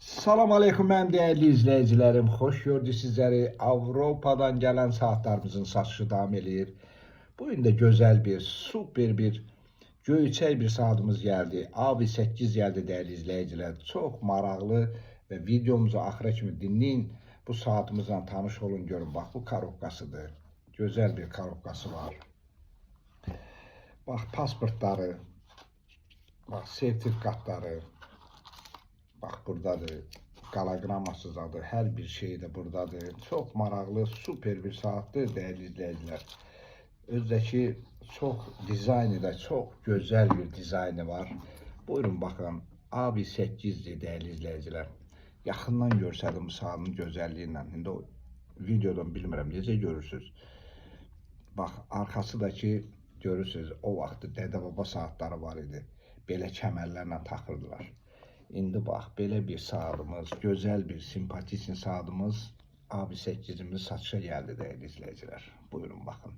Salam aleyküm mənim dəyərli izləyicilərim. Xoş gördük sizləri. Avropadan gələn saatlarımızın satışı davam edir. Bu gün də gözəl bir, super bir, göyçək bir saatımız gəldi. AV8 gəldi dəyərli izləyicilər. Çox maraqlı və videomuzu axıra kimi dinləyin. Bu saatimizlə tanış olun, görün. Bax, bu korobkasıdır. Gözəl bir korobkası var. Bax, pasportları, bax, sertifikatları. Bax, buradadır. Qalagramasızadır. Hər bir şey də buradadır. Çox maraqlı, super bir saatdır dəyərli izləyicilər. Özdəki çox dizaynı da çox gözəl bir dizaynı var. Buyurun baxın. AV8-dir dəyərli izləyicilər. Yaxından görsədim bu saatın gözəlliyindən. İndi o videodan bilmirəm necə görürsünüz. Bax, arxasıdakı görürsünüz. O vaxtı dədə-baba saatları var idi. Belə kəmərlərlə taxırdılar. İndi bax, belə bir saatımız, gözəl bir, simpatik saatımız AV8-imiz satışa gəldi dəyərli izləyicilər. Buyurun baxın.